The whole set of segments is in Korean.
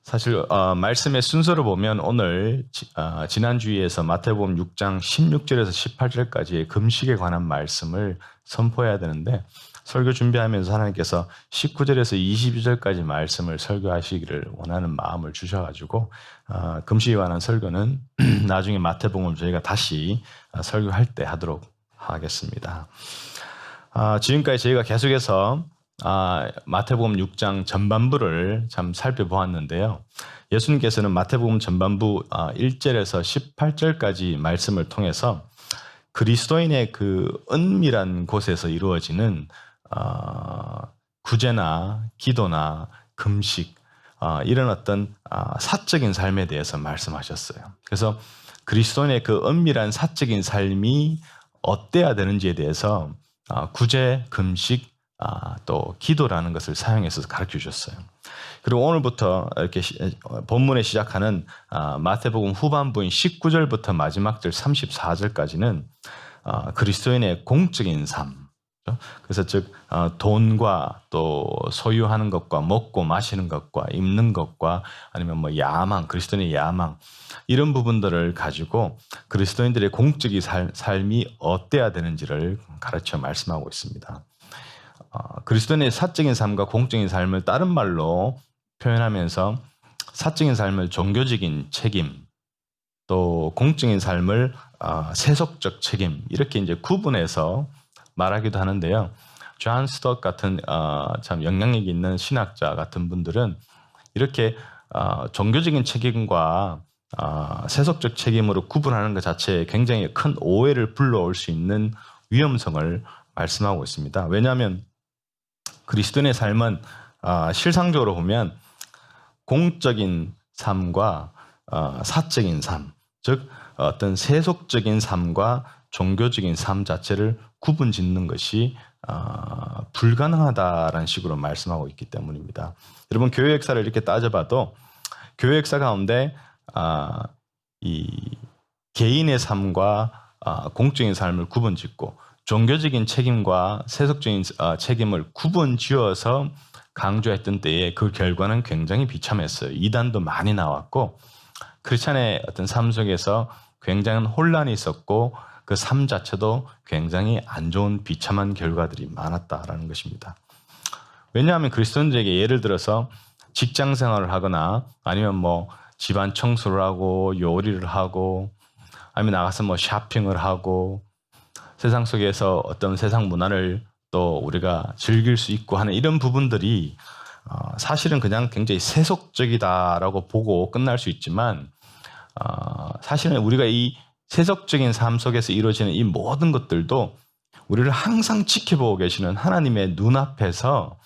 사실 말씀의 순서로 보면 오늘 지난주에서 마태복음 6장 16절에서 18절까지의 금식에 관한 말씀을 선포해야 되는데 설교 준비하면서 하나님께서 19절에서 22절까지 말씀을 설교하시기를 원하는 마음을 주셔가지고 금식에 관한 설교는 나중에 마태복음을 저희가 다시 설교할 때 하도록 하겠습니다. 지금까지 저희가 계속해서 마태복음 6장 전반부를 참 살펴보았는데요. 예수님께서는 마태복음 전반부 1절에서 18절까지 말씀을 통해서 그리스도인의 그 은밀한 곳에서 이루어지는 구제나 기도나 금식 이런 어떤 사적인 삶에 대해서 말씀하셨어요. 그래서 그리스도인의 그 은밀한 사적인 삶이 어때야 되는지에 대해서 구제, 금식, 또 기도라는 것을 사용해서 가르쳐 주셨어요. 그리고 오늘부터 이렇게 본문에 시작하는 마태복음 후반부인 19절부터 마지막 절 34절까지는 그리스도인의 공적인 삶, 그래서 즉 돈과 또 소유하는 것과 먹고 마시는 것과 입는 것과 아니면 뭐 야망, 그리스도인의 야망 이런 부분들을 가지고 그리스도인들의 공적인 삶이 어때야 되는지를 가르쳐 말씀하고 있습니다. 그리스도인의 사적인 삶과 공적인 삶을 다른 말로 표현하면서 사적인 삶을 종교적인 책임, 또 공적인 삶을 세속적 책임 이렇게 이제 구분해서 말하기도 하는데요. 존 스tott 같은 참 영향력 있는 신학자 같은 분들은 이렇게 종교적인 책임과 세속적 책임으로 구분하는 것 자체에 굉장히 큰 오해를 불러올 수 있는 위험성을 말씀하고 있습니다. 왜냐하면 그리스도인의 삶은 실상적으로 보면 공적인 삶과 사적인 삶, 즉 어떤 세속적인 삶과 종교적인 삶 자체를 구분 짓는 것이 불가능하다라는 식으로 말씀하고 있기 때문입니다. 여러분 교회 역사를 이렇게 따져봐도 교회 역사 가운데 이 개인의 삶과 공적인 삶을 구분 짓고 종교적인 책임과 세속적인 책임을 구분 지어서 강조했던 때에 그 결과는 굉장히 비참했어요. 이단도 많이 나왔고 크리스찬의 어떤 삶 속에서 굉장한 혼란이 있었고 그 삶 자체도 굉장히 안 좋은 비참한 결과들이 많았다라는 것입니다. 왜냐하면 그리스도인들에게 예를 들어서 직장 생활을 하거나 아니면 뭐 집안 청소를 하고 요리를 하고 아니면 나가서 뭐 쇼핑을 하고 세상 속에서 어떤 세상 문화를 또 우리가 즐길 수 있고 하는 이런 부분들이 사실은 그냥 굉장히 세속적이다라고 보고 끝날 수 있지만 사실은 우리가 이 세속적인 삶 속에서 이루어지는 이 모든 것들도 우리를 항상 지켜보고 계시는 하나님의 눈앞에서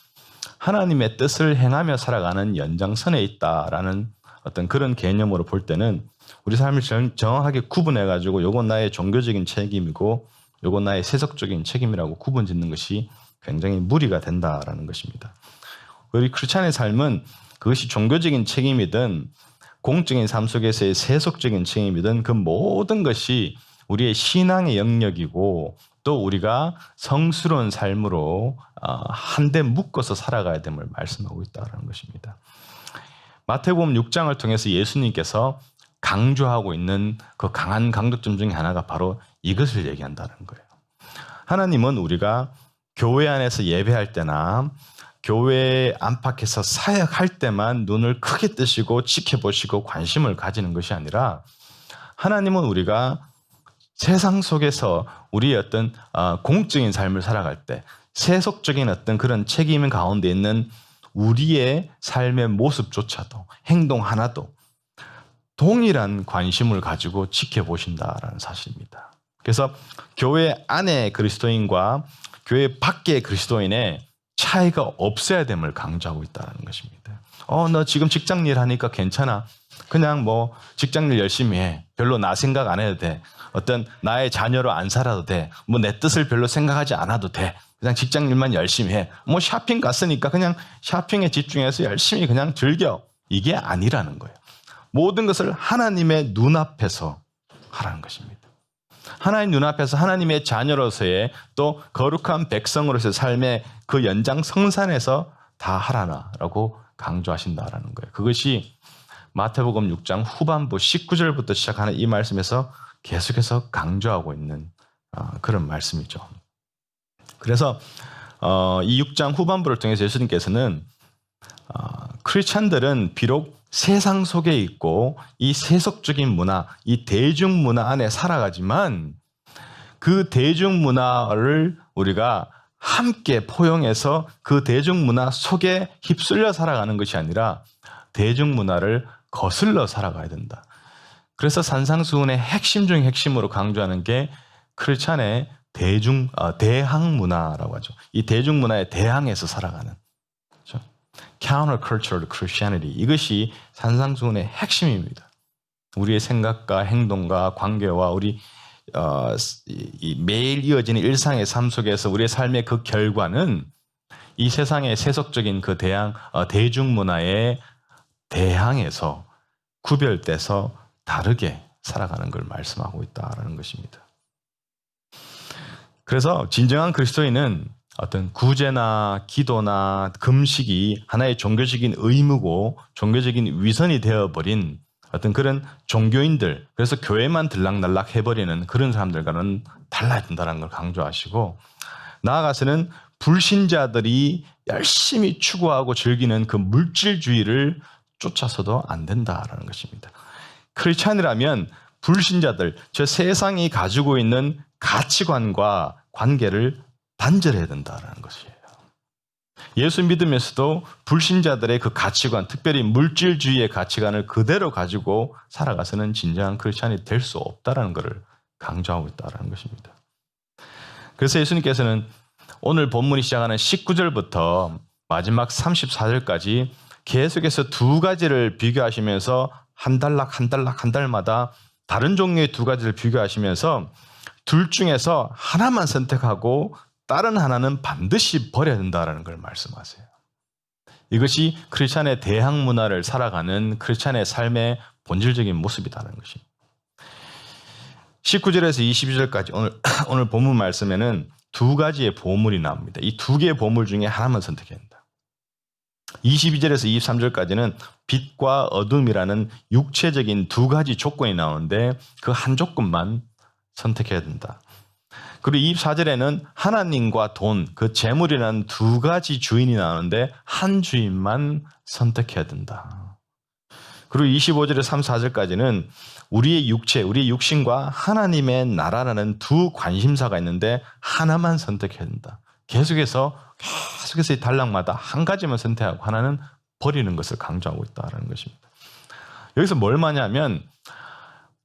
하나님의 뜻을 행하며 살아가는 연장선에 있다라는 어떤 그런 개념으로 볼 때는 우리 삶을 정확하게 구분해가지고 요건 나의 종교적인 책임이고 요건 나의 세속적인 책임이라고 구분 짓는 것이 굉장히 무리가 된다라는 것입니다. 우리 크리스찬의 삶은 그것이 종교적인 책임이든 공적인 삶 속에서의 세속적인 책임이든 그 모든 것이 우리의 신앙의 영역이고 또 우리가 성스러운 삶으로 한데 묶어서 살아가야 됨을 말씀하고 있다는 것입니다. 마태복음 6장을 통해서 예수님께서 강조하고 있는 그 강한 강조점 중에 하나가 바로 이것을 얘기한다는 거예요. 하나님은 우리가 교회 안에서 예배할 때나 교회 안팎에서 사역할 때만 눈을 크게 뜨시고 지켜보시고 관심을 가지는 것이 아니라 하나님은 우리가 세상 속에서 우리의 어떤 공적인 삶을 살아갈 때 세속적인 어떤 그런 책임 가운데 있는 우리의 삶의 모습조차도 행동 하나도 동일한 관심을 가지고 지켜보신다라는 사실입니다. 그래서 교회 안의 그리스도인과 교회 밖의 그리스도인의 차이가 없어야 됨을 강조하고 있다는 것입니다. 너 지금 직장 일 하니까 괜찮아. 그냥 뭐 직장 일 열심히 해. 별로 나 생각 안 해도 돼. 어떤 나의 자녀로 안 살아도 돼. 뭐 내 뜻을 별로 생각하지 않아도 돼. 그냥 직장 일만 열심히 해. 뭐 쇼핑 갔으니까 그냥 쇼핑에 집중해서 열심히 그냥 즐겨. 이게 아니라는 거예요. 모든 것을 하나님의 눈앞에서 하라는 것입니다. 하나님 눈앞에서 하나님의 자녀로서의 또 거룩한 백성으로서의 삶의 그 연장성산에서 다 하라라고 강조하신다라는 거예요. 그것이 마태복음 6장 후반부 19절부터 시작하는 이 말씀에서 계속해서 강조하고 있는 그런 말씀이죠. 그래서 이 6장 후반부를 통해서 예수님께서는 크리스찬들은 비록 세상 속에 있고 이 세속적인 문화, 이 대중문화 안에 살아가지만 그 대중문화를 우리가 함께 포용해서 그 대중문화 속에 휩쓸려 살아가는 것이 아니라 대중문화를 거슬러 살아가야 된다. 그래서 산상수훈의 핵심 중 핵심으로 강조하는 게 크리스찬의 대항문화라고 하죠. 이 대중문화에 대항해서 살아가는 그렇죠? Countercultural Christianity, 이것이 산상수훈의 핵심입니다. 우리의 생각과 행동과 관계와 우리 매일 이어지는 일상의 삶 속에서 우리의 삶의 그 결과는 이 세상의 세속적인 그 대중문화에 대항해서 구별돼서 다르게 살아가는 걸 말씀하고 있다라는 것입니다. 그래서 진정한 그리스도인은 어떤 구제나 기도나 금식이 하나의 종교적인 의무고 종교적인 위선이 되어버린 어떤 그런 종교인들, 그래서 교회만 들락날락 해버리는 그런 사람들과는 달라야 된다는 걸 강조하시고, 나아가서는 불신자들이 열심히 추구하고 즐기는 그 물질주의를 쫓아서도 안 된다라는 것입니다. 크리스찬이라면 불신자들, 저 세상이 가지고 있는 가치관과 관계를 단절해야 된다는 것이에요. 예수 믿으면서도 불신자들의 그 가치관, 특별히 물질주의의 가치관을 그대로 가지고 살아가서는 진정한 크리스찬이 될 수 없다는 것을 강조하고 있다는 것입니다. 그래서 예수님께서는 오늘 본문이 시작하는 19절부터 마지막 34절까지 계속해서 두 가지를 비교하시면서 한 달마다 다른 종류의 두 가지를 비교하시면서 둘 중에서 하나만 선택하고 다른 하나는 반드시 버려야 된다는 걸 말씀하세요. 이것이 크리스찬의 대항 문화를 살아가는 크리스찬의 삶의 본질적인 모습이라는 것입니다. 19절에서 22절까지 오늘 본문 말씀에는 두 가지의 보물이 나옵니다. 이 두 개의 보물 중에 하나만 선택해야 된다. 22절에서 23절까지는 빛과 어둠이라는 육체적인 두 가지 조건이 나오는데 그 한 조건만 선택해야 된다. 그리고 24절에는 하나님과 돈, 그 재물이라는 두 가지 주인이 나오는데 한 주인만 선택해야 된다. 그리고 25절에서 34절까지는 우리의 육체, 우리의 육신과 하나님의 나라라는 두 관심사가 있는데 하나만 선택해야 된다. 계속해서 이 단락마다 한 가지만 선택하고 하나는 버리는 것을 강조하고 있다는 것입니다. 여기서 뭘 말하냐면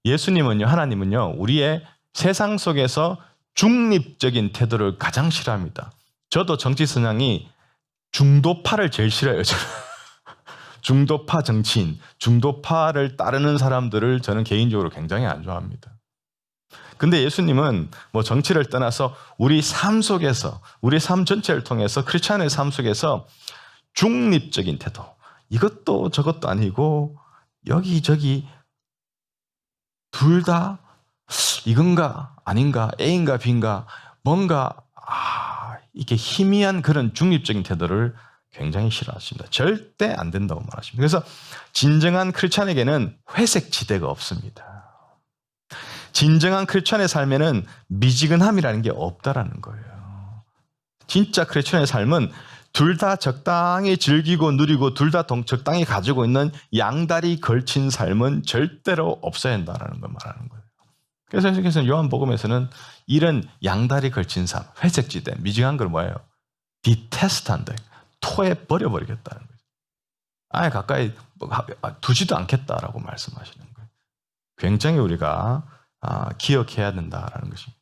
예수님은요, 하나님은요, 우리의 세상 속에서 중립적인 태도를 가장 싫어합니다. 저도 정치 성향이 중도파를 제일 싫어해요. 중도파 정치인, 중도파를 따르는 사람들을 저는 개인적으로 굉장히 안 좋아합니다. 근데 예수님은 뭐 정치를 떠나서 우리 삶 속에서, 우리 삶 전체를 통해서 크리스찬의 삶 속에서 중립적인 태도, 이것도 저것도 아니고 여기저기 둘 다 이건가 아닌가, A인가 B인가, 뭔가 이렇게 희미한 그런 중립적인 태도를 굉장히 싫어하십니다. 절대 안 된다고 말하십니다. 그래서 진정한 크리스찬에게는 회색 지대가 없습니다. 진정한 크리스찬의 삶에는 미지근함이라는 게 없다라는 거예요. 진짜 크리스찬의 삶은 둘 다 적당히 즐기고 누리고 둘 다 적당히 가지고 있는 양다리 걸친 삶은 절대로 없어야 한다는 걸 말하는 거예요. 그래서 요한복음에서는 이런 양다리 걸친 삶, 회색지대, 미지근한 걸 뭐예요? 디테스트한다. 토해 버려버리겠다는 거예요. 아예 가까이 두지도 않겠다라고 말씀하시는 거예요. 굉장히 우리가 기억해야 된다라는 것입니다.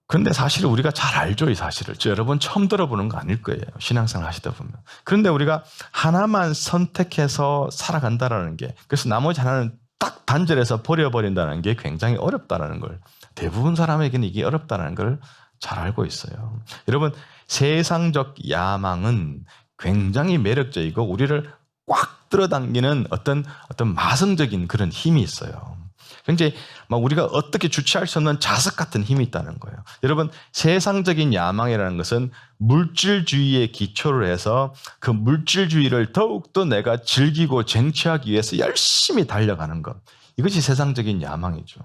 그런데 사실 우리가 잘 알죠, 이 사실을. 여러분 처음 들어보는 거 아닐 거예요. 신앙생활 하시다 보면. 그런데 우리가 하나만 선택해서 살아간다라는 게, 그래서 나머지 하나는 딱 단절해서 버려버린다는 게 굉장히 어렵다는 걸, 대부분 사람에게는 이게 어렵다는 걸 잘 알고 있어요. 여러분, 세상적 야망은 굉장히 매력적이고 우리를 꽉 끌어당기는 어떤 마성적인 그런 힘이 있어요. 굉장히 막 우리가 어떻게 주체할 수 없는 자석 같은 힘이 있다는 거예요. 여러분, 세상적인 야망이라는 것은 물질주의에 기초를 해서 그 물질주의를 더욱더 내가 즐기고 쟁취하기 위해서 열심히 달려가는 것. 이것이 세상적인 야망이죠.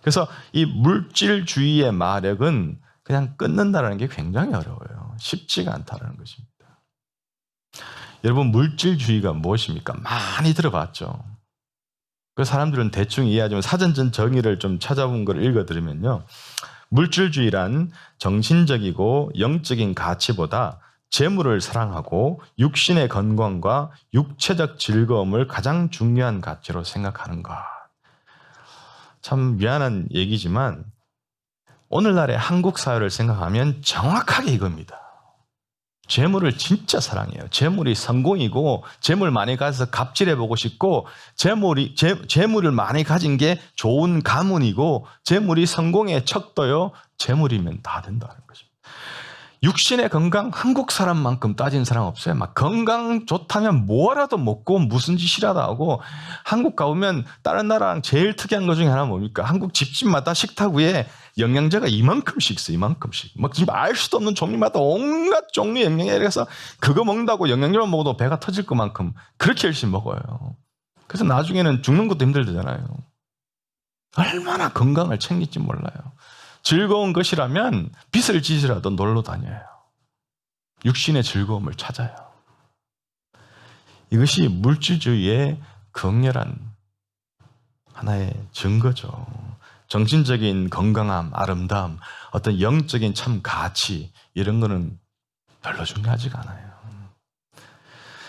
그래서 이 물질주의의 마력은 그냥 끊는다는 게 굉장히 어려워요. 쉽지가 않다는 것입니다. 여러분, 물질주의가 무엇입니까? 많이 들어봤죠. 그 사람들은 대충 이해하지만 사전적 정의를 좀 찾아본 걸 읽어드리면요. 물질주의란 정신적이고 영적인 가치보다 재물을 사랑하고 육신의 건강과 육체적 즐거움을 가장 중요한 가치로 생각하는 것. 참 미안한 얘기지만 오늘날의 한국 사회를 생각하면 정확하게 이겁니다. 재물을 진짜 사랑해요. 재물이 성공이고 재물 많이 가져서 갑질해보고 싶고 재물을 많이 가진 게 좋은 가문이고 재물이 성공의 척도요. 재물이면 다 된다는 것입니다. 육신의 건강 한국 사람만큼 따진 사람 없어요. 막 건강 좋다면 뭐라도 먹고 무슨 짓이라도 하고 한국 가보면 다른 나라랑 제일 특이한 것 중에 하나 뭡니까? 한국 집집마다 식탁 위에 영양제가 이만큼씩 있어요. 이만큼씩. 막 지금 알 수도 없는 종류마다 온갖 종류의 영양제. 그래서 그거 먹는다고 영양제만 먹어도 배가 터질 것만큼 그렇게 열심히 먹어요. 그래서 나중에는 죽는 것도 힘들잖아요. 얼마나 건강을 챙길지 몰라요. 즐거운 것이라면 빚을 지시라도 놀러 다녀요. 육신의 즐거움을 찾아요. 이것이 물질주의의 강렬한 하나의 증거죠. 정신적인 건강함, 아름다움, 어떤 영적인 참 가치 이런 거는 별로 중요하지가 않아요.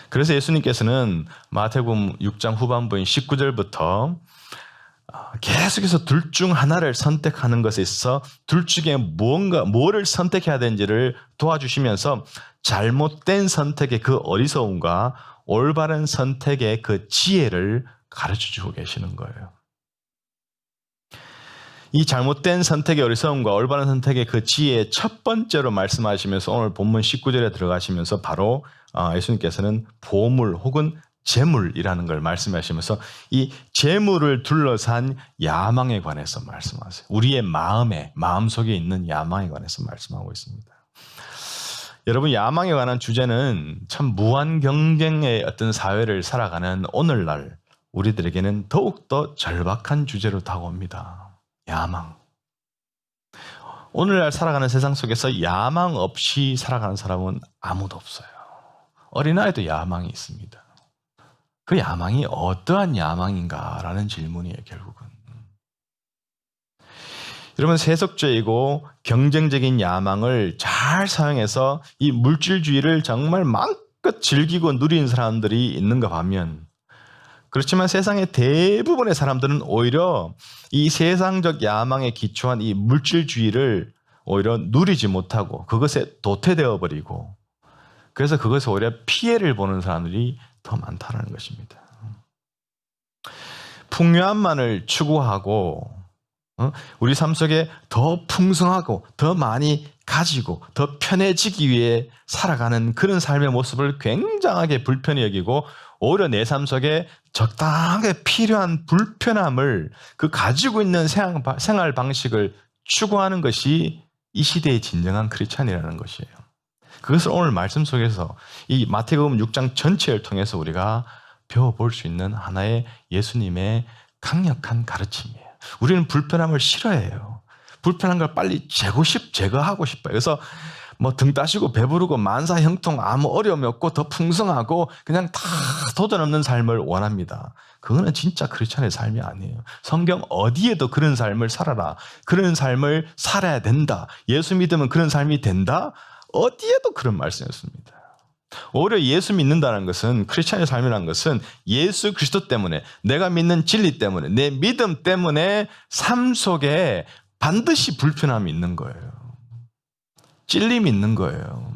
그래서 예수님께서는 마태복음 6장 후반부인 19절부터 계속해서 둘 중 하나를 선택하는 것에 있어서 둘 중에 뭐를 선택해야 되는지를 도와주시면서 잘못된 선택의 그 어리석음과 올바른 선택의 그 지혜를 가르쳐주고 계시는 거예요. 이 잘못된 선택의 어리석음과 올바른 선택의 그 지혜의 첫 번째로 말씀하시면서 오늘 본문 19절에 들어가시면서 바로 예수님께서는 보물 혹은 재물이라는 걸 말씀하시면서 이 재물을 둘러싼 야망에 관해서 말씀하세요. 우리의 마음속에 있는 야망에 관해서 말씀하고 있습니다. 여러분, 야망에 관한 주제는 참 무한 경쟁의 어떤 사회를 살아가는 오늘날 우리들에게는 더욱더 절박한 주제로 다가옵니다. 야망. 오늘날 살아가는 세상 속에서 야망 없이 살아가는 사람은 아무도 없어요. 어린아이도 야망이 있습니다. 그 야망이 어떠한 야망인가라는 질문이에요, 결국은. 여러분, 세속적이고 경쟁적인 야망을 잘 사용해서 이 물질주의를 정말 마음껏 즐기고 누리는 사람들이 있는가 하면, 그렇지만 세상의 대부분의 사람들은 오히려 이 세상적 야망에 기초한 이 물질주의를 오히려 누리지 못하고 그것에 도태되어 버리고, 그래서 그것에 오히려 피해를 보는 사람들이 더 많다는 것입니다. 풍요함만을 추구하고 우리 삶 속에 더 풍성하고 더 많이 가지고 더 편해지기 위해 살아가는 그런 삶의 모습을 굉장하게 불편히 여기고, 오히려 내 삶 속에 적당하게 필요한 불편함을 그 가지고 있는 생활 방식을 추구하는 것이 이 시대의 진정한 크리스찬이라는 것이에요. 그것을 오늘 말씀 속에서 이 마태복음 6장 전체를 통해서 우리가 배워볼 수 있는 하나의 예수님의 강력한 가르침이에요. 우리는 불편함을 싫어해요. 불편한 걸 빨리 제거하고 싶어요. 그래서 뭐 등 따시고 배부르고 만사 형통 아무 어려움이 없고 더 풍성하고 그냥 다 도전 없는 삶을 원합니다. 그거는 진짜 크리스찬의 삶이 아니에요. 성경 어디에도 그런 삶을 살아라, 그런 삶을 살아야 된다, 예수 믿으면 그런 삶이 된다, 어디에도 그런 말씀이었습니다. 오히려 예수 믿는다는 것은, 크리스찬의 삶이라는 것은 예수 그리스도 때문에, 내가 믿는 진리 때문에, 내 믿음 때문에 삶 속에 반드시 불편함이 있는 거예요. 찔림이 있는 거예요.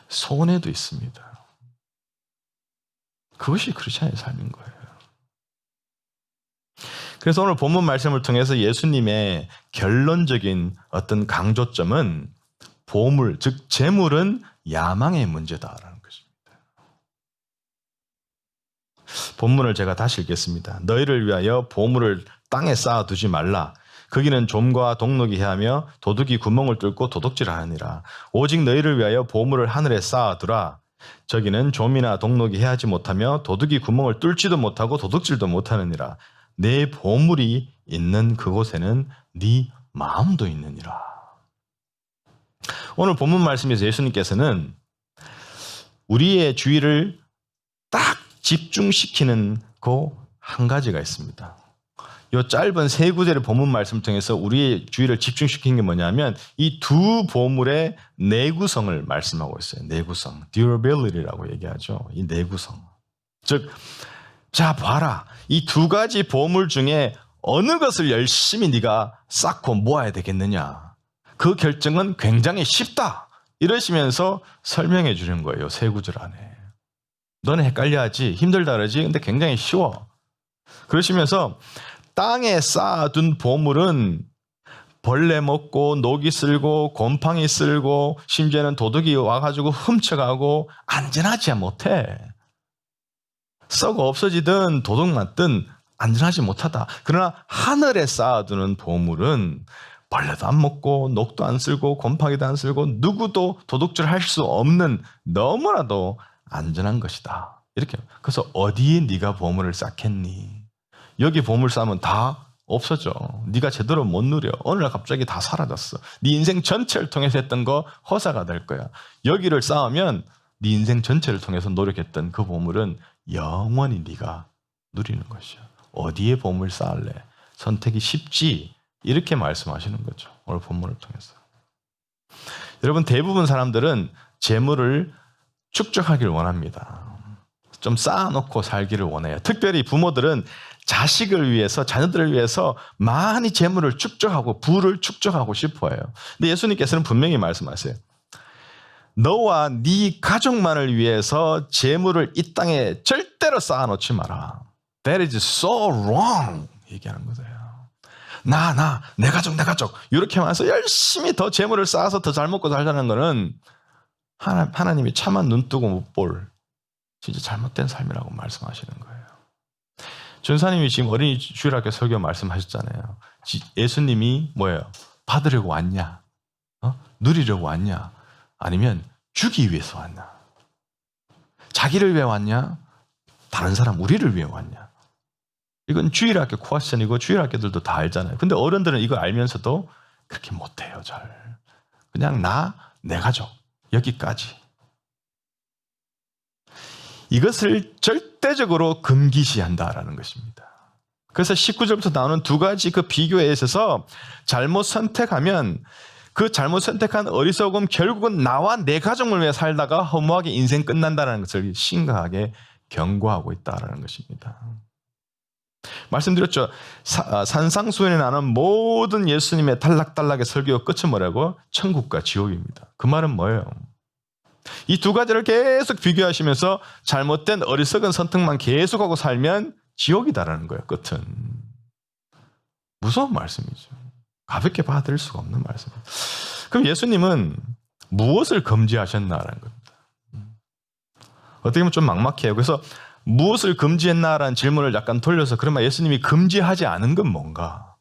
손해도 있습니다. 그것이 크리스찬의 삶인 거예요. 그래서 오늘 본문 말씀을 통해서 예수님의 결론적인 어떤 강조점은 보물, 즉 재물은 야망의 문제다라는 것입니다. 본문을 제가 다시 읽겠습니다. 너희를 위하여 보물을 땅에 쌓아두지 말라. 거기는 좀과 동록이 해하며 도둑이 구멍을 뚫고 도둑질하느니라. 오직 너희를 위하여 보물을 하늘에 쌓아두라. 저기는 좀이나 동록이 해하지 못하며 도둑이 구멍을 뚫지도 못하고 도둑질도 못하느니라. 내 보물이 있는 그곳에는 네 마음도 있느니라. 오늘 본문 말씀에서 예수님께서는 우리의 주의를 딱 집중시키는 그 한 가지가 있습니다. 이 짧은 세 구절의 본문 말씀 통해서 우리의 주의를 집중시킨 게 뭐냐면 이 두 보물의 내구성을 말씀하고 있어요. 내구성, durability라고 얘기하죠. 이 내구성. 즉, 자 봐라. 이 두 가지 보물 중에 어느 것을 열심히 네가 쌓고 모아야 되겠느냐. 그 결정은 굉장히 쉽다. 이러시면서 설명해 주는 거예요. 세 구절 안에. 너는 헷갈려하지, 힘들다 그러지. 근데 굉장히 쉬워. 그러시면서 땅에 쌓아둔 보물은 벌레 먹고 녹이 쓸고 곰팡이 쓸고 심지어는 도둑이 와가지고 훔쳐가고 안전하지 못해. 썩어 없어지든 도둑 맞든 안전하지 못하다. 그러나 하늘에 쌓아두는 보물은 벌레도 안 먹고 녹도 안 쓸고 곰팡이도 안 쓸고 누구도 도둑질할 수 없는 너무나도 안전한 것이다. 이렇게. 그래서 어디에 네가 보물을 쌓겠니? 여기 보물 쌓으면 다 없어져. 네가 제대로 못 누려. 어느 날 갑자기 다 사라졌어. 네 인생 전체를 통해서 했던 거 허사가 될 거야. 여기를 쌓으면 네 인생 전체를 통해서 노력했던 그 보물은 영원히 네가 누리는 것이야. 어디에 보물 쌓을래? 선택이 쉽지. 이렇게 말씀하시는 거죠. 오늘 본문을 통해서. 여러분, 대부분 사람들은 재물을 축적하기를 원합니다. 좀 쌓아놓고 살기를 원해요. 특별히 부모들은 자식을 위해서, 자녀들을 위해서 많이 재물을 축적하고 부를 축적하고 싶어해요. 근데 예수님께서는 분명히 말씀하세요. 너와 네 가족만을 위해서 재물을 이 땅에 절대로 쌓아놓지 마라. That is so wrong. 얘기하는 거예요. 내 가족. 이렇게 하면서 열심히 더 재물을 쌓아서 더 잘 먹고 살자는 거는 하나님이 차마 눈 뜨고 못 볼 진짜 잘못된 삶이라고 말씀하시는 거예요. 전사님이 지금 어린이 주일학교 설교 말씀하셨잖아요. 예수님이 뭐예요? 받으려고 왔냐? 누리려고 왔냐? 아니면 주기 위해서 왔냐? 자기를 위해 왔냐? 다른 사람 우리를 위해 왔냐? 이건 주일학교 퀘스천이고 주일학교들도 다 알잖아요. 근데 어른들은 이거 알면서도 그렇게 못해요. 잘. 그냥 내 가족 여기까지. 이것을 절대적으로 금기시한다라는 것입니다. 그래서 19절부터 나오는 두 가지 그 비교에 있어서 잘못 선택하면 그 잘못 선택한 어리석음 결국은 나와 내 가족을 위해 살다가 허무하게 인생 끝난다는 것을 심각하게 경고하고 있다는 것입니다. 말씀드렸죠. 산상수훈에 나오는 모든 예수님의 단락단락의 설교 끝은 뭐라고? 천국과 지옥입니다. 그 말은 뭐예요? 이 두 가지를 계속 비교하시면서 잘못된 어리석은 선택만 계속하고 살면 지옥이다라는 거예요. 끝은. 무서운 말씀이죠. 가볍게 받아들일 수가 없는 말씀이에요. 그럼 예수님은 무엇을 금지하셨나라는 겁니다. 어떻게 보면 좀 막막해요. 그래서 무엇을 금지했나라는 질문을 약간 돌려서 그러면 예수님이 금지하지 않은 건 뭔가?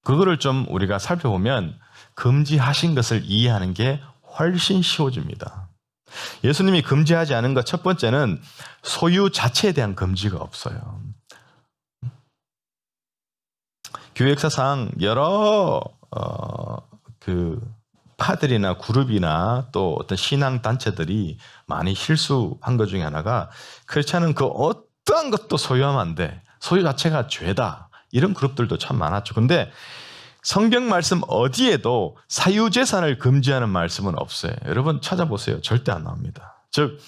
그거를 좀 우리가 살펴보면 금지하신 것을 이해하는 게 훨씬 쉬워집니다. 예수님이 금지하지 않은 것 첫 번째는 소유 자체에 대한 금지가 없어요. 교회 역사상 여러 파들이나 그룹이나 또 어떤 신앙 단체들이 많이 실수한 것 중에 하나가 크리스찬은 그 어떠한 것도 소유하면 안 돼. 소유 자체가 죄다. 이런 그룹들도 참 많았죠. 근데 성경 말씀 어디에도 사유재산을 금지하는 말씀은 없어요. 여러분 찾아보세요. 절대 안 나옵니다. 즉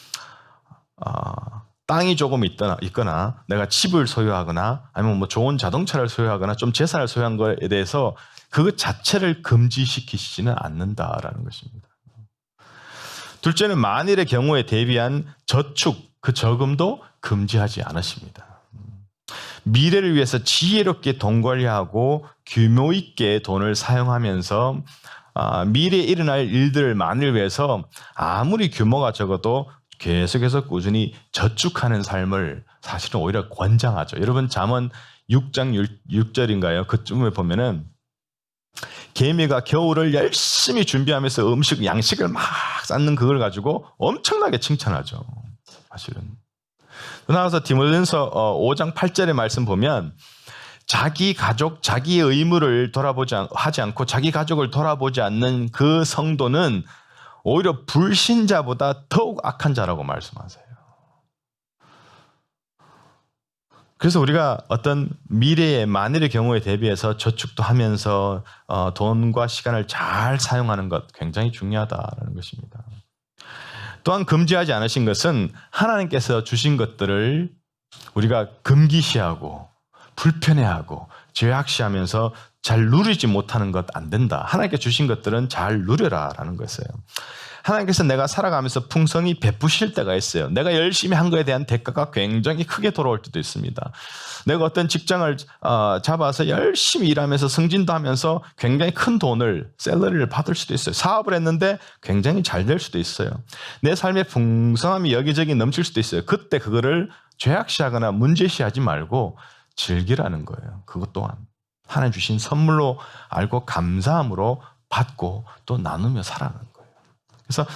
땅이 조금 있거나 내가 집을 소유하거나 아니면 뭐 좋은 자동차를 소유하거나 좀 재산을 소유한 거에 대해서 그 자체를 금지시키시지는 않는다라는 것입니다. 둘째는 만일의 경우에 대비한 저축, 그 저금도 금지하지 않으십니다. 미래를 위해서 지혜롭게 돈 관리하고 규모 있게 돈을 사용하면서 미래에 일어날 일들만을 위해서 아무리 규모가 적어도 계속해서 꾸준히 저축하는 삶을 사실은 오히려 권장하죠. 여러분 잠언 6장 6절인가요? 그쯤에 보면은 개미가 겨울을 열심히 준비하면서 양식을 막 쌓는 그걸 가지고 엄청나게 칭찬하죠. 사실은. 나가서 디모데전서 5장 8절의 말씀 보면 자기 가족, 자기의 의무를 하지 않고 자기 가족을 돌아보지 않는 그 성도는 오히려 불신자보다 더욱 악한 자라고 말씀하세요. 그래서 우리가 어떤 미래의 만일의 경우에 대비해서 저축도 하면서 돈과 시간을 잘 사용하는 것 굉장히 중요하다는 것입니다. 또한 금지하지 않으신 것은 하나님께서 주신 것들을 우리가 금기시하고 불편해하고 죄악시하면서 잘 누리지 못하는 것 안 된다. 하나님께 주신 것들은 잘 누려라라는 것이에요. 하나님께서 내가 살아가면서 풍성히 베푸실 때가 있어요. 내가 열심히 한 거에 대한 대가가 굉장히 크게 돌아올 때도 있습니다. 내가 어떤 직장을 잡아서 열심히 일하면서 승진도 하면서 굉장히 큰 돈을, 샐러리를 받을 수도 있어요. 사업을 했는데 굉장히 잘 될 수도 있어요. 내 삶의 풍성함이 여기저기 넘칠 수도 있어요. 그때 그거를 죄악시하거나 문제시하지 말고 즐기라는 거예요. 그것 또한 하나님 주신 선물로 알고 감사함으로 받고 또 나누며 살아가는 거예요. 그래서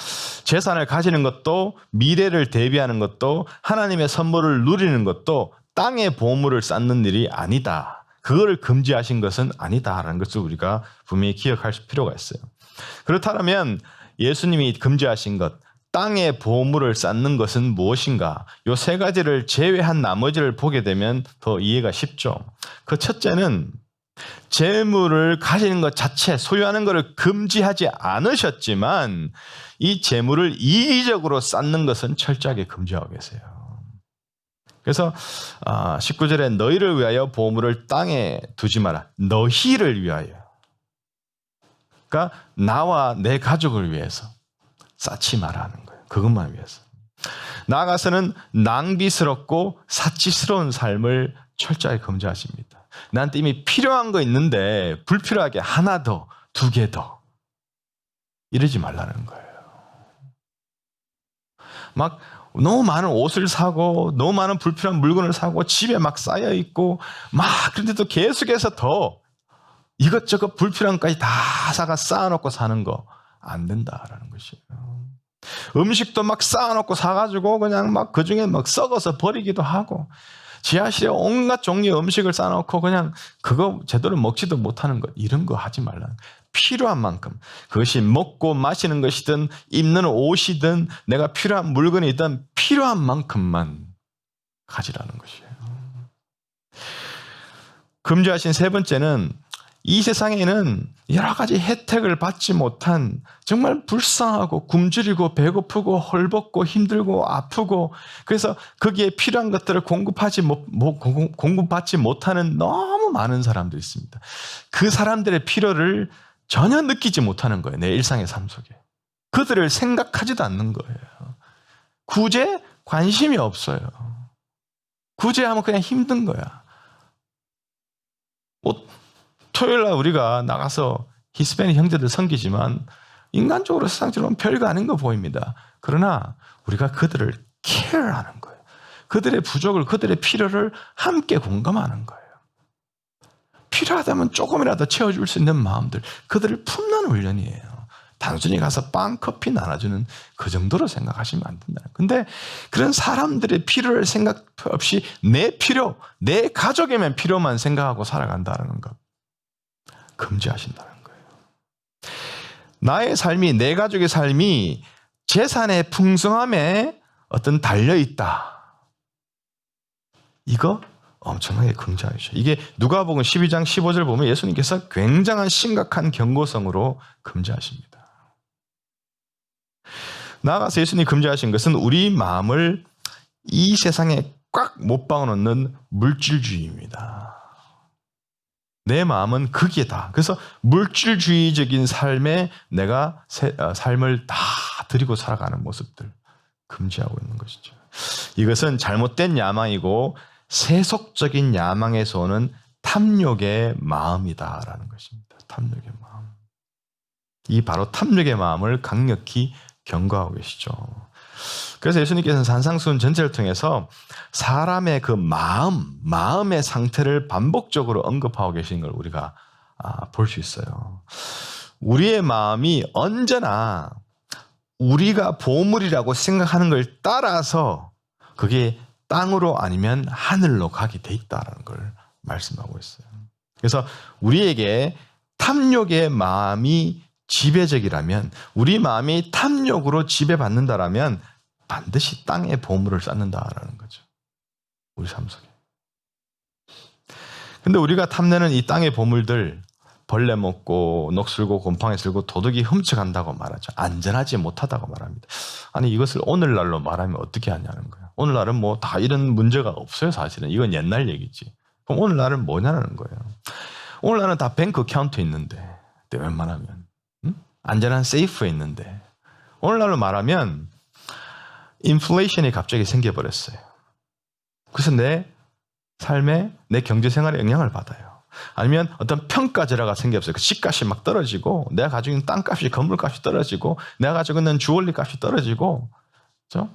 재산을 가지는 것도 미래를 대비하는 것도 하나님의 선물을 누리는 것도 땅의 보물을 쌓는 일이 아니다. 그거를 금지하신 것은 아니다라는 것을 우리가 분명히 기억할 필요가 있어요. 그렇다면 예수님이 금지하신 것, 땅의 보물을 쌓는 것은 무엇인가? 이 세 가지를 제외한 나머지를 보게 되면 더 이해가 쉽죠. 그 첫째는 재물을 가지는 것 자체, 소유하는 것을 금지하지 않으셨지만 이 재물을 이의적으로 쌓는 것은 철저하게 금지하고 계세요. 그래서 19절에 너희를 위하여 보물을 땅에 두지 마라. 너희를 위하여. 그러니까 나와 내 가족을 위해서 쌓지 마라는 거예요. 그것만 위해서. 나아가서는 낭비스럽고 사치스러운 삶을 철저하게 금지하십니다. 나한테 이미 필요한 거 있는데 불필요하게 하나 더, 두 개 더 이러지 말라는 거예요. 막 너무 많은 옷을 사고 너무 많은 불필요한 물건을 사고 집에 막 쌓여 있고 막 그런데도 계속해서 더 이것저것 불필요한 것까지 다 쌓아놓고 사는 거 안 된다라는 것이에요. 음식도 막 쌓아놓고 사가지고 그냥 막 그중에 막 썩어서 버리기도 하고 지하실에 온갖 종류의 음식을 쌓아놓고 그냥 그거 제대로 먹지도 못하는 것 이런 거 하지 말라. 필요한 만큼 그것이 먹고 마시는 것이든 입는 옷이든 내가 필요한 물건이든 필요한 만큼만 가지라는 것이에요. 금지하신 세 번째는 이 세상에는 여러 가지 혜택을 받지 못한 정말 불쌍하고 굶주리고 배고프고 헐벗고 힘들고 아프고 그래서 거기에 필요한 것들을 공급받지 못하는 너무 많은 사람들이 있습니다. 그 사람들의 필요를 전혀 느끼지 못하는 거예요. 내 일상의 삶 속에. 그들을 생각하지도 않는 거예요. 구제? 관심이 없어요. 구제하면 그냥 힘든 거야. 토요일 날 우리가 나가서 히스패닉 형제들 섬기지만 인간적으로 세상적으로는 별거 아닌 거 보입니다. 그러나 우리가 그들을 케어하는 거예요. 그들의 부족을, 그들의 필요를 함께 공감하는 거예요. 필요하다면 조금이라도 채워줄 수 있는 마음들, 그들을 품는 훈련이에요. 단순히 가서 빵, 커피 나눠주는 그 정도로 생각하시면 안 된다. 근데 그런 사람들의 필요를 생각 없이 내 필요, 내 가족에만 필요만 생각하고 살아간다는 것. 금지하신다는 거예요. 나의 삶이, 내 가족의 삶이 재산의 풍성함에 어떤 달려있다. 이거 엄청나게 금지하시죠. 이게 누가복음 12장 15절 보면 예수님께서 굉장한 심각한 경고성으로 금지하십니다. 나아가서 예수님이 금지하신 것은 우리 마음을 이 세상에 꽉 못 박아놓는 물질주의입니다. 내 마음은 거기에다. 그래서 물질주의적인 삶에 내가 삶을 다 드리고 살아가는 모습들 금지하고 있는 것이죠. 이것은 잘못된 야망이고 세속적인 야망에서 오는 탐욕의 마음이다라는 것입니다. 탐욕의 마음. 이 바로 탐욕의 마음을 강력히 경고하고 계시죠. 그래서 예수님께서는 산상수훈 전체를 통해서 사람의 그 마음의 상태를 반복적으로 언급하고 계신 걸 우리가 볼 수 있어요. 우리의 마음이 언제나 우리가 보물이라고 생각하는 걸 따라서 그게 땅으로 아니면 하늘로 가게 돼 있다는 걸 말씀하고 있어요. 그래서 우리에게 탐욕의 마음이 지배적이라면, 우리 마음이 탐욕으로 지배받는다라면 반드시 땅에 보물을 쌓는다라는 거죠. 우리 삶 속에. 근데 우리가 탐내는 이 땅의 보물들, 벌레 먹고 녹슬고 곰팡이 슬고 도둑이 훔쳐간다고 말하죠. 안전하지 못하다고 말합니다. 아니 이것을 오늘날로 말하면 어떻게 하냐는 거예요. 오늘날은 뭐 다 이런 문제가 없어요. 사실은 이건 옛날 얘기지. 그럼 오늘날은 뭐냐는 거예요. 오늘날은 다 뱅크 어카운트 있는데, 웬만하면 안전한 세이프에 있는데, 오늘날로 말하면 인플레이션이 갑자기 생겨버렸어요. 그래서 내 삶에, 내 경제생활에 영향을 받아요. 아니면 어떤 평가절하가 생겼어요. 그 집값이 막 떨어지고, 내가 가지고 있는 땅값이, 건물값이 떨어지고, 내가 가지고 있는 주얼리 값이 떨어지고, 그렇죠?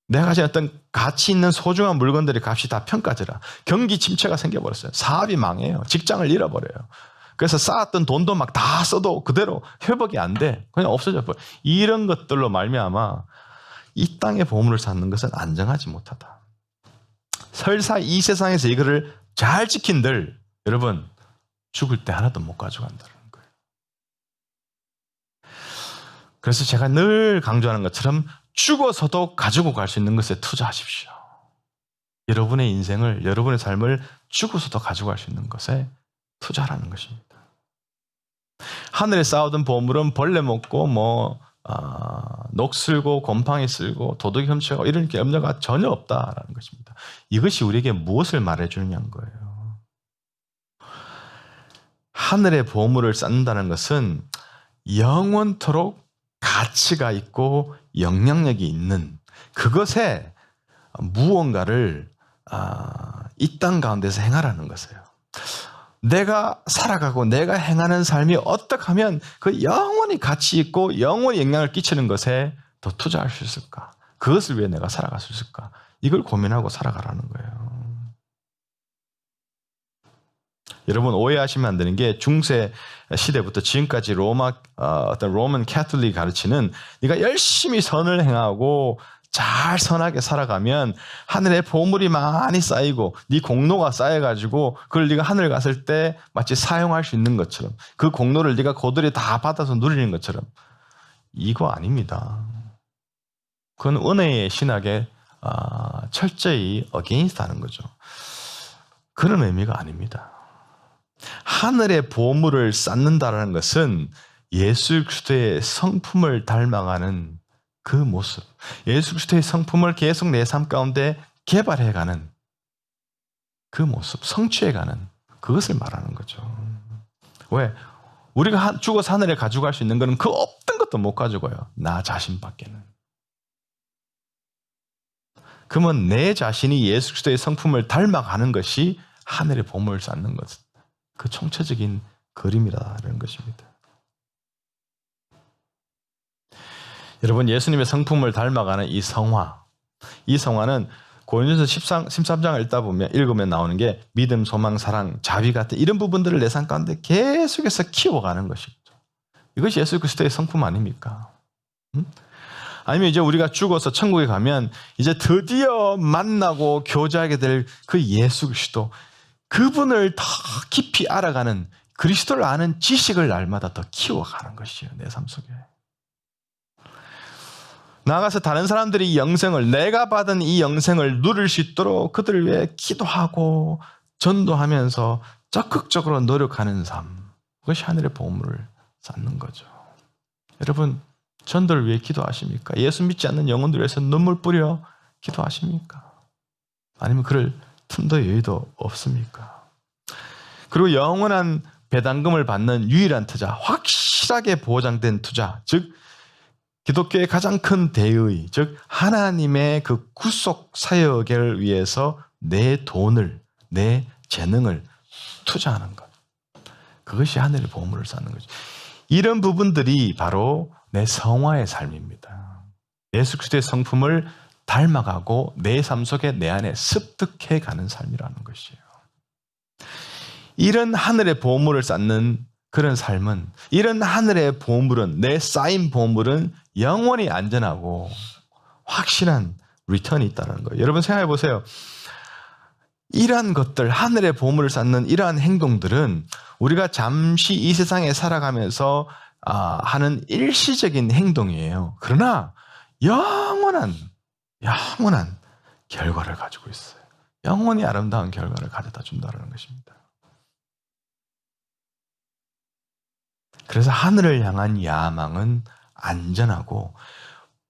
내가 가지고 어떤 가치 있는 소중한 물건들의 값이 다 평가절하. 경기 침체가 생겨버렸어요. 사업이 망해요. 직장을 잃어버려요. 그래서 쌓았던 돈도 막 다 써도 그대로 회복이 안 돼. 그냥 없어져 버려. 이런 것들로 말미암아 이 땅의 보물을 쌓는 것은 안정하지 못하다. 설사 이 세상에서 이거를 잘 지킨들 여러분 죽을 때 하나도 못 가져간다는 거예요. 그래서 제가 늘 강조하는 것처럼 죽어서도 가지고 갈 수 있는 것에 투자하십시오. 여러분의 인생을, 여러분의 삶을 죽어서도 가지고 갈 수 있는 것에 투자하라는 것입니다. 하늘에 쌓아둔 보물은 벌레 먹고 녹슬고 곰팡이 쓸고 도둑이 훔쳐가고 이런 염려가 전혀 없다라는 것입니다. 이것이 우리에게 무엇을 말해주느냐는 거예요. 하늘의 보물을 쌓는다는 것은 영원토록 가치가 있고 영향력이 있는 그것에 무언가를 이 땅 가운데서 행하라는 것이에요. 내가 살아가고 내가 행하는 삶이 어떻게 하면 그 영원히 가치 있고 영원히 영향을 끼치는 것에 더 투자할 수 있을까? 그것을 위해 내가 살아갈 수 있을까? 이걸 고민하고 살아가라는 거예요. 여러분 오해하시면 안 되는 게 중세 시대부터 지금까지 어떤 로만 캐톨릭이 가르치는 네가 열심히 선을 행하고 잘 선하게 살아가면 하늘에 보물이 많이 쌓이고 네 공로가 쌓여가지고 그걸 네가 하늘 갔을 때 마치 사용할 수 있는 것처럼 그 공로를 네가 고들이 다 받아서 누리는 것처럼 이거 아닙니다. 그건 은혜의 신학에 철저히 against 하는 거죠. 그런 의미가 아닙니다. 하늘의 보물을 쌓는다는 것은 예수 그리스도의 성품을 닮아가는 그 모습, 예수 그리스도의 성품을 계속 내 삶 가운데 개발해가는 그 모습, 성취해가는 그것을 말하는 거죠. 왜? 우리가 죽어서 하늘에 가져갈 수 있는 것은 그 어떤 것도 못 가져가요. 나 자신밖에는. 그러면 내 자신이 예수 그리스도의 성품을 닮아가는 것이 하늘의 보물을 쌓는 것, 그 총체적인 그림이라는 것입니다. 여러분 예수님의 성품을 닮아가는 이 성화는 고린도서 13장을 읽으면 나오는 게 믿음, 소망, 사랑, 자비 같은 이런 부분들을 내 삶 가운데 계속해서 키워가는 것이죠. 이것이 예수 그리스도의 성품 아닙니까? 아니면 이제 우리가 죽어서 천국에 가면 이제 드디어 만나고 교제하게 될 그 예수 그리스도, 그분을 더 깊이 알아가는 그리스도를 아는 지식을 날마다 더 키워가는 것이에요. 내 삶 속에. 나아가서 다른 사람들이 이 영생을, 내가 받은 이 영생을 누릴 수 있도록 그들을 위해 기도하고 전도하면서 적극적으로 노력하는 삶, 그것이 하늘의 보물을 쌓는 거죠. 여러분 전도를 위해 기도하십니까? 예수 믿지 않는 영혼들을 위해서 눈물 뿌려 기도하십니까? 아니면 그럴 틈도 여유도 없습니까? 그리고 영원한 배당금을 받는 유일한 투자, 확실하게 보장된 투자, 즉 기독교의 가장 큰 대의, 즉 하나님의 그 구속 사역을 위해서 내 돈을, 내 재능을 투자하는 것, 그것이 하늘의 보물을 쌓는 거죠. 이런 부분들이 바로 내 성화의 삶입니다. 예수 그리스도의 성품을 닮아가고 내 삶 속에 내 안에 습득해가는 삶이라는 것이에요. 이런 하늘의 보물을 쌓는 그런 삶은, 이런 하늘의 보물은, 내 쌓인 보물은 영원히 안전하고 확실한 리턴이 있다는 거예요. 여러분 생각해 보세요. 이러한 것들, 하늘의 보물을 쌓는 이러한 행동들은 우리가 잠시 이 세상에 살아가면서 하는 일시적인 행동이에요. 그러나 영원한 결과를 가지고 있어요. 영원히 아름다운 결과를 가져다 준다는 것입니다. 그래서 하늘을 향한 야망은 안전하고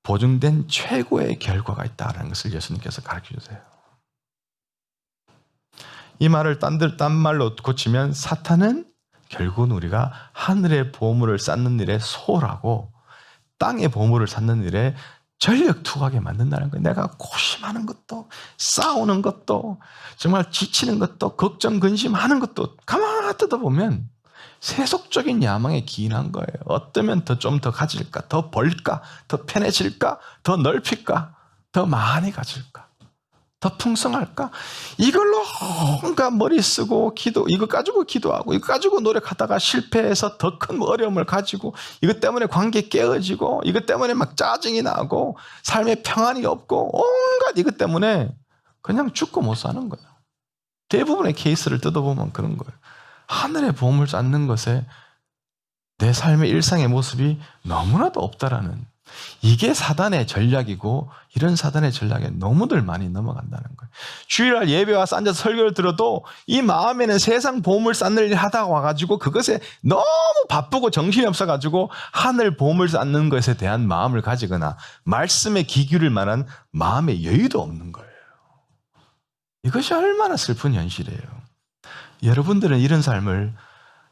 보증된 최고의 결과가 있다는 것을 예수님께서 가르쳐 주세요. 이 말을 딴 말로 고치면 사탄은 결국은 우리가 하늘의 보물을 쌓는 일에 소홀하고 땅의 보물을 쌓는 일에 전력 투구하게 만든다는 거예요. 내가 고심하는 것도, 싸우는 것도, 정말 지치는 것도, 걱정, 근심하는 것도 가만히 뜯어보면 세속적인 야망에 기인한 거예요. 어쩌면 좀 더 가질까, 더 벌까, 더 편해질까, 더 넓힐까, 더 많이 가질까, 더 풍성할까? 이걸로 뭔가 머리 쓰고 이거 가지고 기도하고, 이거 가지고 노력하다가 실패해서 더 큰 어려움을 가지고, 이것 때문에 관계 깨어지고, 이것 때문에 막 짜증이 나고, 삶에 평안이 없고, 온갖 이것 때문에 그냥 죽고 못 사는 거예요. 대부분의 케이스를 뜯어보면 그런 거예요. 하늘의 보물 쌓는 것에 내 삶의 일상의 모습이 너무나도 없다라는, 이게 사단의 전략이고, 이런 사단의 전략에 너무들 많이 넘어간다는 거예요. 주일날 예배 와서 앉아서 설교를 들어도 이 마음에는 세상 보물 쌓는 일 하다가 와가지고 그것에 너무 바쁘고 정신이 없어가지고 하늘 보물 쌓는 것에 대한 마음을 가지거나 말씀에 귀 기울일 만한 마음의 여유도 없는 거예요. 이것이 얼마나 슬픈 현실이에요. 여러분들은 이런 삶을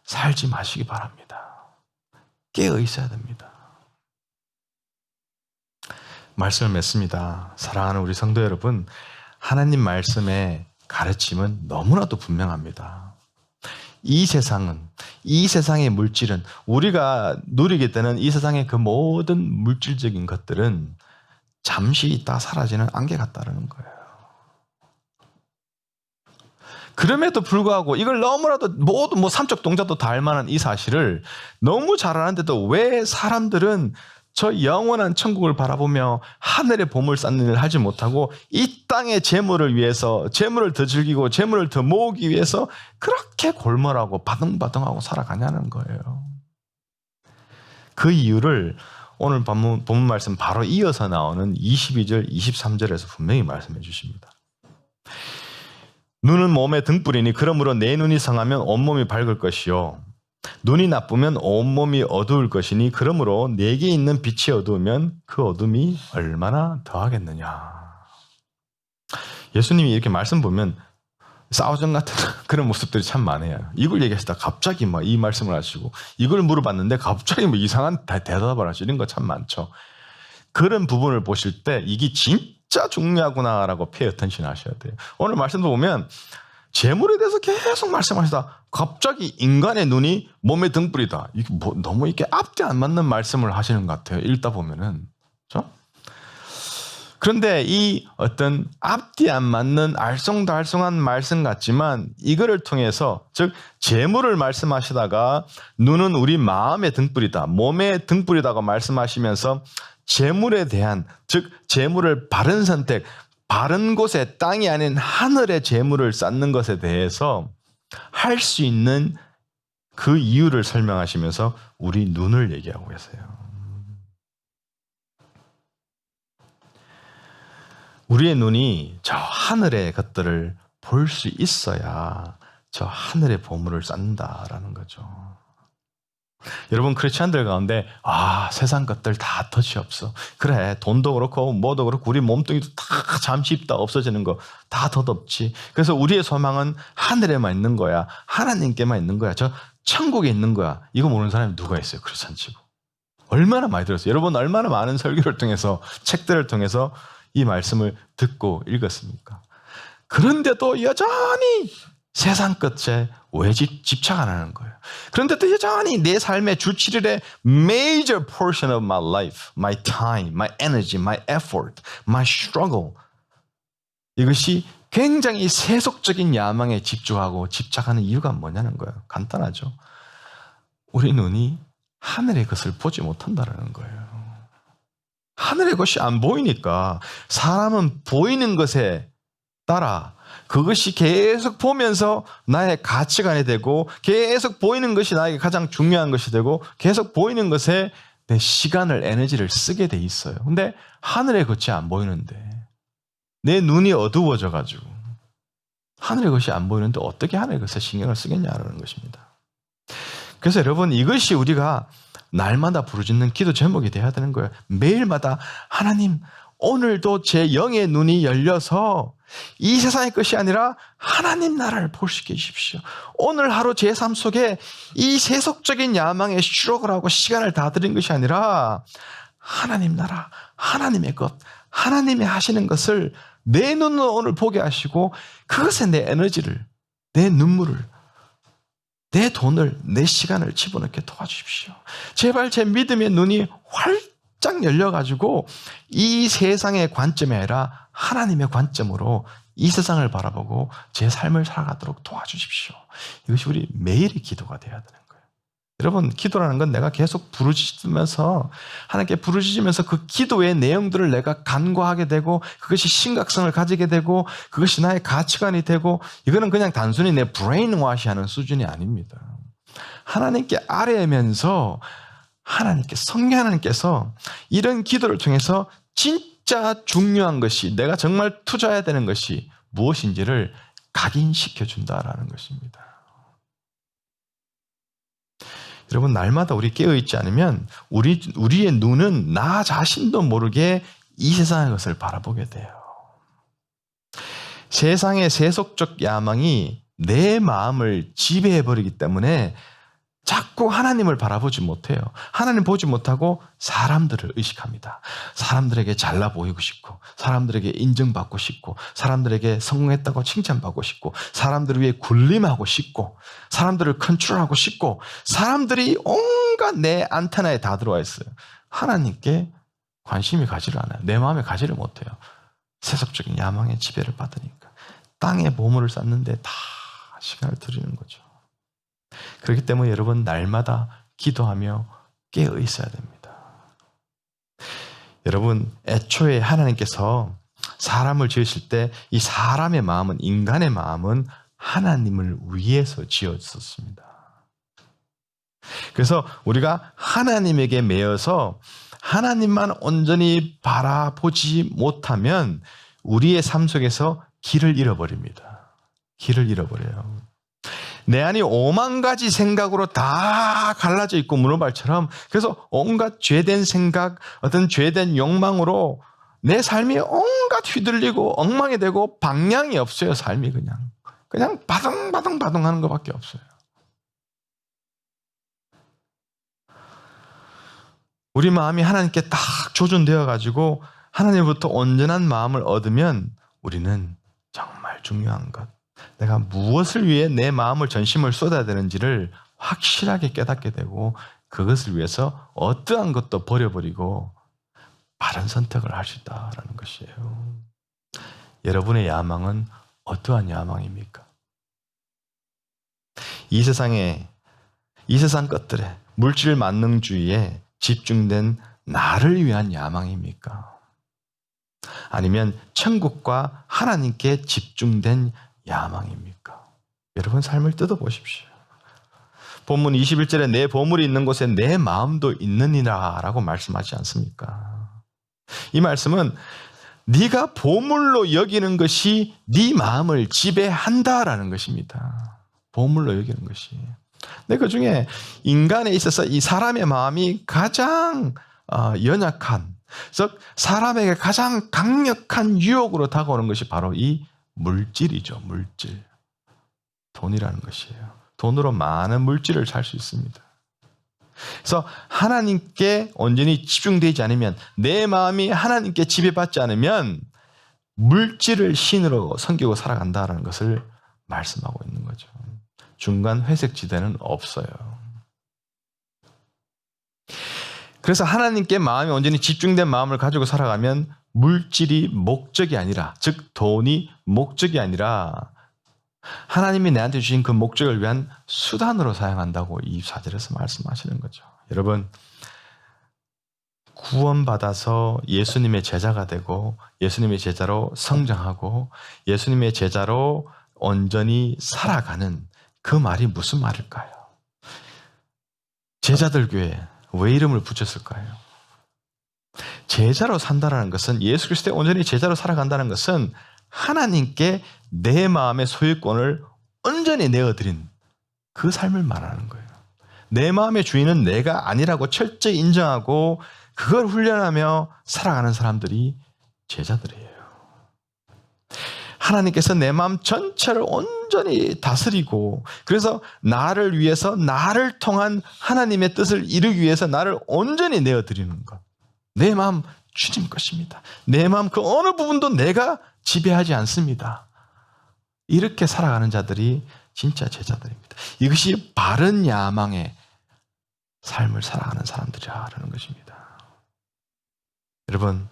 살지 마시기 바랍니다. 깨어 있어야 됩니다. 말씀을 맺습니다. 사랑하는 우리 성도 여러분, 하나님 말씀의 가르침은 너무나도 분명합니다. 이 세상의 물질은, 우리가 누리게 되는 이 세상의 그 모든 물질적인 것들은 잠시 있다 사라지는 안개 같다는 거예요. 그럼에도 불구하고 이걸 너무나도 모든 삼적 동자도 다 알만한 이 사실을 너무 잘 아는데도 왜 사람들은 저 영원한 천국을 바라보며 하늘의 보물 쌓는 일을 하지 못하고 이 땅의 재물을 위해서, 재물을 더 즐기고 재물을 더 모으기 위해서 그렇게 골몰하고 바등바등하고 살아가냐는 거예요. 그 이유를 오늘 본문 말씀 바로 이어서 나오는 22절, 23절에서 분명히 말씀해 주십니다. 눈은 몸의 등불이니 그러므로 내 눈이 상하면 온몸이 밝을 것이요 눈이 나쁘면 온몸이 어두울 것이니 그러므로 내게 있는 빛이 어두우면 그 어둠이 얼마나 더하겠느냐. 예수님이 이렇게 말씀 보면 싸우정 같은 그런 모습들이 참 많아요. 이걸 얘기하시다 갑자기 이 말씀을 하시고, 이걸 물어봤는데 갑자기 이상한 대답을 하시는 거 참 많죠. 그런 부분을 보실 때 이게 진짜 중요하구나라고 pay attention 하셔야 돼요. 오늘 말씀도 보면 재물에 대해서 계속 말씀하시다 갑자기 인간의 눈이 몸의 등불이다. 이게 너무 이렇게 앞뒤 안 맞는 말씀을 하시는 것 같아요. 읽다 보면은. 그렇죠? 그런데 이 어떤 앞뒤 안 맞는 알쏭달쏭한 말씀 같지만 이거를 통해서, 즉 재물을 말씀하시다가 눈은 우리 마음의 등불이다, 몸의 등불이다고 말씀하시면서 재물에 대한, 즉 재물을 바른 선택, 바른 곳에 땅이 아닌 하늘의 재물을 쌓는 것에 대해서 할 수 있는 그 이유를 설명하시면서 우리 눈을 얘기하고 계세요. 우리의 눈이 저 하늘의 것들을 볼 수 있어야 저 하늘의 보물을 쌓는다라는 거죠. 여러분, 크리스찬들 가운데 세상 것들 다 덫이 없어. 그래, 돈도 그렇고 뭐도 그렇고 우리 몸뚱이도 다 잠시 있다 없어지는 거 다 덧없지. 그래서 우리의 소망은 하늘에만 있는 거야. 하나님께만 있는 거야. 저 천국에 있는 거야. 이거 모르는 사람이 누가 있어요? 크리스찬 치고. 얼마나 많이 들었어요. 여러분 얼마나 많은 설교를 통해서, 책들을 통해서 이 말씀을 듣고 읽었습니까? 그런데도 여전히 세상 끝에 왜 집착 안 하는 거예요? 그런데도 여전히 내 삶의 주 7일의 major portion of my life, my time, my energy, my effort, my struggle, 이것이 굉장히 세속적인 야망에 집중하고 집착하는 이유가 뭐냐는 거예요. 간단하죠. 우리 눈이 하늘의 것을 보지 못한다는 거예요. 하늘의 것이 안 보이니까 사람은 보이는 것에 따라 그것이 계속 보면서 나의 가치관이 되고 계속 보이는 것이 나에게 가장 중요한 것이 되고 계속 보이는 것에 내 시간을, 에너지를 쓰게 돼 있어요. 근데 하늘의 것이 안 보이는데 내 눈이 어두워져 가지고 하늘의 것이 안 보이는데 어떻게 하늘의 것에 신경을 쓰겠냐는 것입니다. 그래서 여러분, 이것이 우리가 날마다 부르짖는 기도 제목이 돼야 되는 거예요. 매일마다 하나님, 오늘도 제 영의 눈이 열려서 이 세상의 것이 아니라 하나님 나라를 볼 수 있게 해주십시오. 오늘 하루 제 삶 속에 이 세속적인 야망에 추록을 하고 시간을 다 들인 것이 아니라 하나님 나라, 하나님의 것, 하나님이 하시는 것을 내 눈으로 오늘 보게 하시고 그것에 내 에너지를, 내 눈물을, 내 돈을, 내 시간을 집어넣게 도와주십시오. 제발 제 믿음의 눈이 활짝 열려가지고 이 세상의 관점이 아니라 하나님의 관점으로 이 세상을 바라보고 제 삶을 살아가도록 도와주십시오. 이것이 우리 매일의 기도가 되어야 되는 거예요. 여러분, 기도라는 건 내가 계속 부르짖으면서 하나님께 부르짖으면서 그 기도의 내용들을 내가 간과하게 되고 그것이 심각성을 가지게 되고 그것이 나의 가치관이 되고 이거는 그냥 단순히 내 브레인워시하는 수준이 아닙니다. 하나님께 아뢰면서 하나님께, 성령 하나님께서 이런 기도를 통해서 진짜 중요한 것이, 내가 정말 투자해야 되는 것이 무엇인지를 각인시켜 준다라는 것입니다. 여러분, 날마다 우리 깨어있지 않으면 우리의 눈은 나 자신도 모르게 이 세상의 것을 바라보게 돼요. 세상의 세속적 야망이 내 마음을 지배해버리기 때문에 자꾸 하나님을 바라보지 못해요. 하나님 보지 못하고 사람들을 의식합니다. 사람들에게 잘나 보이고 싶고, 사람들에게 인정받고 싶고, 사람들에게 성공했다고 칭찬받고 싶고, 사람들을 위해 군림하고 싶고, 사람들을 컨트롤하고 싶고, 사람들이 온갖 내 안테나에 다 들어와 있어요. 하나님께 관심이 가지를 않아요. 내 마음에 가지를 못해요. 세속적인 야망의 지배를 받으니까. 땅에 보물을 쌓는데 다 시간을 들이는 거죠. 그렇기 때문에 여러분, 날마다 기도하며 깨어 있어야 됩니다. 여러분, 애초에 하나님께서 사람을 지으실 때 이 사람의 마음은, 인간의 마음은 하나님을 위해서 지었었습니다. 그래서 우리가 하나님에게 매여서 하나님만 온전히 바라보지 못하면 우리의 삶 속에서 길을 잃어버립니다. 길을 잃어버려요. 내 안이 오만 가지 생각으로 다 갈라져 있고 문어발처럼, 그래서 온갖 죄된 생각, 어떤 죄된 욕망으로 내 삶이 온갖 휘둘리고 엉망이 되고 방향이 없어요. 삶이 그냥 바둥바둥 하는 것밖에 없어요. 우리 마음이 하나님께 딱 조준되어 가지고 하나님부터 온전한 마음을 얻으면 우리는 정말 중요한 것, 내가 무엇을 위해 내 마음을, 전심을 쏟아야 되는지를 확실하게 깨닫게 되고 그것을 위해서 어떠한 것도 버려버리고 바른 선택을 할 수 있다는 것이에요. 여러분의 야망은 어떠한 야망입니까? 이 세상 것들에, 물질 만능주의에 집중된 나를 위한 야망입니까? 아니면 천국과 하나님께 집중된 야망입니까? 여러분, 삶을 뜯어보십시오. 본문 21절에 내 보물이 있는 곳에 내 마음도 있느니라 라고 말씀하지 않습니까? 이 말씀은 네가 보물로 여기는 것이 네 마음을 지배한다라는 것입니다. 보물로 여기는 것이. 근데 그중에 인간에 있어서 이 사람의 마음이 가장 연약한, 즉 사람에게 가장 강력한 유혹으로 다가오는 것이 바로 이 물질이죠. 물질. 돈이라는 것이에요. 돈으로 많은 물질을 살 수 있습니다. 그래서 하나님께 온전히 집중되지 않으면, 내 마음이 하나님께 지배받지 않으면 물질을 신으로 섬기고 살아간다는 것을 말씀하고 있는 거죠. 중간 회색 지대는 없어요. 그래서 하나님께 마음이 온전히 집중된 마음을 가지고 살아가면 물질이 목적이 아니라, 즉 돈이 목적이 아니라 하나님이 내한테 주신 그 목적을 위한 수단으로 사용한다고 이 4절에서 말씀하시는 거죠. 여러분, 구원받아서 예수님의 제자가 되고 예수님의 제자로 성장하고 예수님의 제자로 온전히 살아가는 그 말이 무슨 말일까요? 제자들 교회 왜 이름을 붙였을까요? 제자로 산다는 것은, 예수 그리스도의 온전히 제자로 살아간다는 것은 하나님께 내 마음의 소유권을 온전히 내어드린 그 삶을 말하는 거예요. 내 마음의 주인은 내가 아니라고 철저히 인정하고 그걸 훈련하며 살아가는 사람들이 제자들이에요. 하나님께서 내 마음 전체를 온전히 다스리고, 그래서 나를 위해서, 나를 통한 하나님의 뜻을 이루기 위해서 나를 온전히 내어드리는 것. 내 마음 주님 것입니다. 내 마음 그 어느 부분도 내가 지배하지 않습니다. 이렇게 살아가는 자들이 진짜 제자들입니다. 이것이 바른 야망의 삶을 살아가는 사람들이라는 것입니다. 여러분,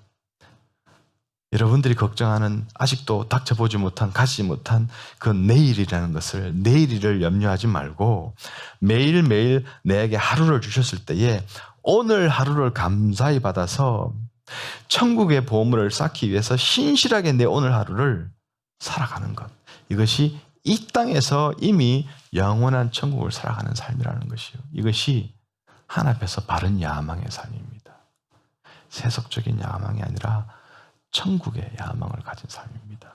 여러분들이 걱정하는, 아직도 닥쳐보지 못한, 가지지 못한 그 내일이라는 것을, 내일을 염려하지 말고 매일매일 내게 하루를 주셨을 때에 오늘 하루를 감사히 받아서 천국의 보물을 쌓기 위해서 신실하게 내 오늘 하루를 살아가는 것. 이것이 이 땅에서 이미 영원한 천국을 살아가는 삶이라는 것이요. 이것이 하나님 앞에서 바른 야망의 삶입니다. 세속적인 야망이 아니라 천국의 야망을 가진 삶입니다.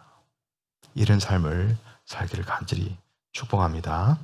이런 삶을 살기를 간절히 축복합니다.